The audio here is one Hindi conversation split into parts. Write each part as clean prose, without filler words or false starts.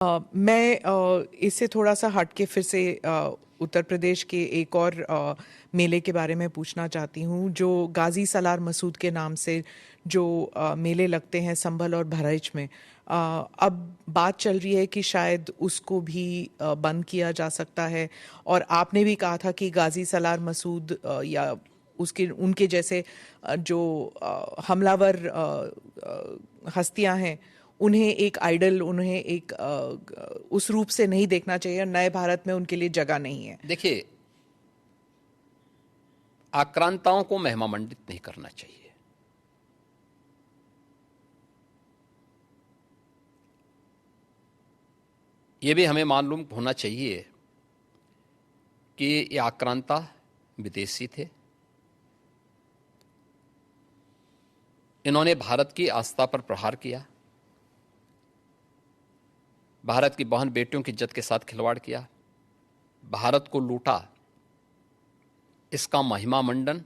मैं इससे थोड़ा सा हट के फिर से उत्तर प्रदेश के एक और मेले के बारे में पूछना चाहती हूँ, जो गाजी सलार मसूद के नाम से जो मेले लगते हैं संभल और बहराइच में। अब बात चल रही है कि शायद उसको भी बंद किया जा सकता है। और आपने भी कहा था कि गाजी सलार मसूद या उसके उनके जैसे जो हमलावर हस्तियां हैं, उन्हें एक आइडल, उन्हें एक उस रूप से नहीं देखना चाहिए और नए भारत में उनके लिए जगह नहीं है। देखिए, आक्रांताओं को महिमामंडित नहीं करना चाहिए। यह भी हमें मालूम होना चाहिए कि ये आक्रांता विदेशी थे। इन्होंने भारत की आस्था पर प्रहार किया, भारत की बहन बेटियों की इज्जत के साथ खिलवाड़ किया, भारत को लूटा। इसका महिमा मंडन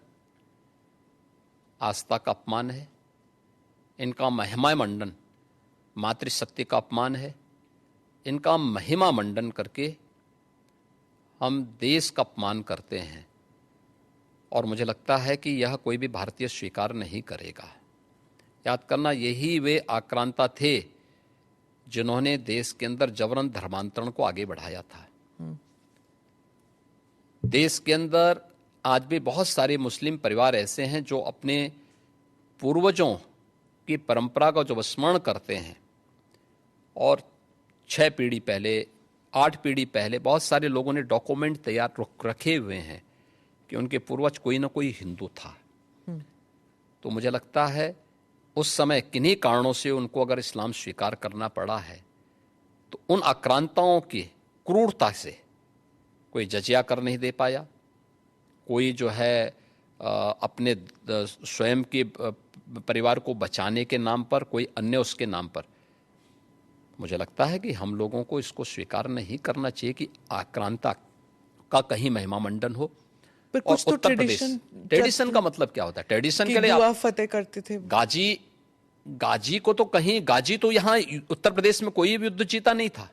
आस्था का अपमान है। इनका महिमा मंडन मातृशक्ति का अपमान है। इनका महिमा मंडन करके हम देश का अपमान करते हैं और मुझे लगता है कि यह कोई भी भारतीय स्वीकार नहीं करेगा। याद करना, यही वे आक्रांता थे जिन्होंने देश के अंदर जबरन धर्मांतरण को आगे बढ़ाया था। देश के अंदर आज भी बहुत सारे मुस्लिम परिवार ऐसे हैं जो अपने पूर्वजों की परंपरा का जो स्मरण करते हैं और 6 पीढ़ी पहले, 8 पीढ़ी पहले बहुत सारे लोगों ने डॉक्यूमेंट तैयार रखे हुए हैं कि उनके पूर्वज कोई ना कोई हिंदू था। तो मुझे लगता है उस समय किन्हीं कारणों से उनको अगर इस्लाम स्वीकार करना पड़ा है तो उन आक्रांताओं की क्रूरता से कोई जजिया कर नहीं दे पाया। कोई जो है अपने स्वयं के परिवार को बचाने के नाम पर, कोई अन्य उसके नाम पर। मुझे लगता है कि हम लोगों को इसको स्वीकार नहीं करना चाहिए कि आक्रांता का कहीं महिमा मंडन हो। पर कुछ तो ट्रेडिशन का मतलब क्या होता है? ट्रेडिशन के लिए आप फतेह करते थे। गाजी को तो कहीं, गाजी तो यहां उत्तर प्रदेश में कोई भी युद्ध जीता नहीं था।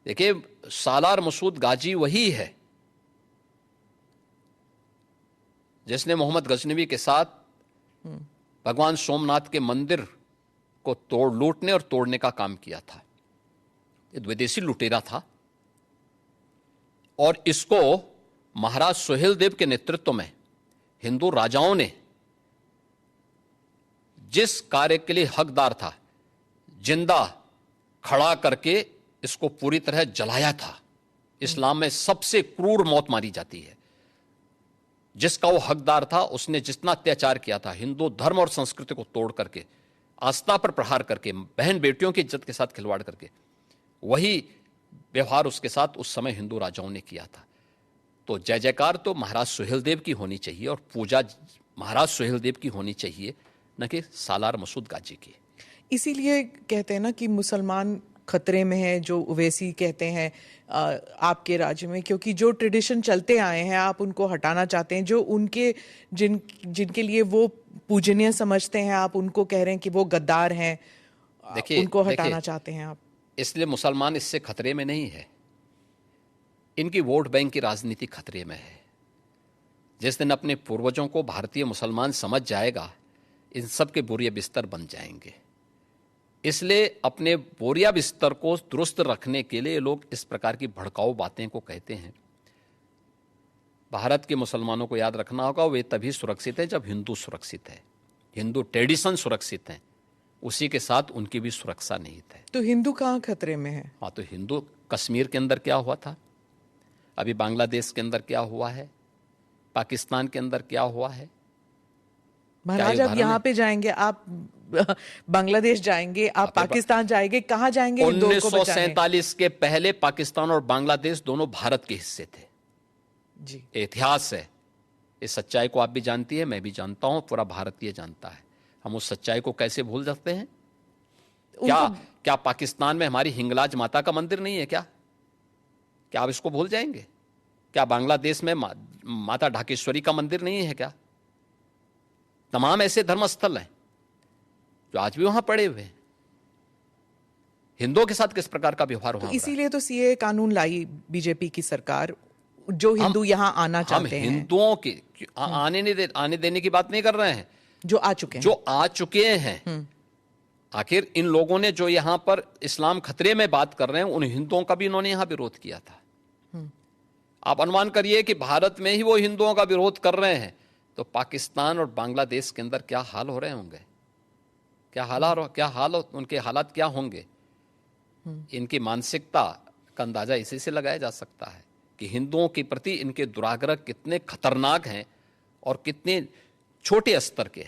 देखिए, सालार मसूद गाजी वही है जिसने मोहम्मद गजनवी के साथ भगवान सोमनाथ के मंदिर को लूटने और तोड़ने का काम किया था। ये विदेशी लुटेरा था और इसको महाराज सुहेलदेव के नेतृत्व में हिंदू राजाओं ने जिस कार्य के लिए हकदार था, जिंदा खड़ा करके इसको पूरी तरह जलाया था। इस्लाम में सबसे क्रूर मौत मारी जाती है। जिसका वो हकदार था उसने जितना अत्याचार किया था, हिंदू धर्म और संस्कृति को तोड़ करके, आस्था पर प्रहार करके, बहन बेटियों की इज्जत के साथ खिलवाड़ करके, वही व्यवहार उसके साथ उस समय हिंदू राजाओं ने किया था। तो जय जयकार तो महाराज सुहेलदेव की होनी चाहिए और पूजा महाराज सुहेलदेव की होनी चाहिए, न कि सालार मसूद गाजी की। इसीलिए कहते हैं ना कि मुसलमान खतरे में है, जो ओवैसी कहते हैं आपके राज्य में, क्योंकि जो ट्रेडिशन चलते आए हैं आप उनको हटाना चाहते हैं। जो उनके जिनके लिए वो पूजनीय समझते हैं, आप उनको कह रहे हैं कि वो गद्दार हैं। उनको हटाना चाहते हैं आप। इसलिए मुसलमान इससे खतरे में नहीं है, इनकी वोट बैंक की राजनीति खतरे में है। जिस दिन अपने पूर्वजों को भारतीय मुसलमान समझ जाएगा, इन सब के बोरिया बिस्तर बन जाएंगे। इसलिए अपने बोरिया बिस्तर को दुरुस्त रखने के लिए लोग इस प्रकार की भड़काऊ बातें को कहते हैं। भारत के मुसलमानों को याद रखना होगा, वे तभी सुरक्षित हैं जब हिंदू सुरक्षित है, हिंदू ट्रेडिशन सुरक्षित हैं। उसी के साथ उनकी भी सुरक्षा निहित है। तो हिंदू कहाँ खतरे में है? हाँ, तो हिंदू कश्मीर के अंदर क्या हुआ था, अभी बांग्लादेश के अंदर क्या हुआ है, पाकिस्तान के अंदर क्या हुआ है। महाराज, आप यहाँ पे जाएंगे, आप बांग्लादेश जाएंगे, आप पाकिस्तान जाएंगे, कहाँ जाएंगे? 1947 के पहले पाकिस्तान और बांग्लादेश दोनों भारत के हिस्से थे जी। इतिहास है। इस सच्चाई को आप भी जानती है, मैं भी जानता हूं, पूरा भारतीय जानता है। हम उस सच्चाई को कैसे भूल सकते हैं? क्या पाकिस्तान में हमारी हिंगलाज माता का मंदिर नहीं है? क्या आप इसको भूल जाएंगे? क्या बांग्लादेश में माता ढाकेश्वरी का मंदिर नहीं है? क्या तमाम ऐसे धर्म स्थल हैं जो आज भी वहां पड़े हुए हैं। हिंदुओं के साथ किस प्रकार का व्यवहार वहां हो रहा है। इसीलिए तो सीए कानून लाई बीजेपी की सरकार, जो हिंदू यहाँ आना हम चाहते हैं, हिंदुओं के आने देने की बात नहीं कर रहे हैं, जो आ चुके हैं, जो आ चुके हैं। आखिर इन लोगों ने जो यहां पर इस्लाम खतरे में बात कर रहे हैं, उन हिंदुओं का भी इन्होंने यहां विरोध किया था। आप अनुमान करिए कि भारत में ही वो हिंदुओं का विरोध कर रहे हैं, तो पाकिस्तान और बांग्लादेश के अंदर क्या हाल हो रहे होंगे, क्या हाल उनके हालात क्या होंगे। इनकी मानसिकता का अंदाजा इसी से लगाया जा सकता है कि हिंदुओं के प्रति इनके दुराग्रह कितने खतरनाक हैं और कितने छोटे स्तर के हैं।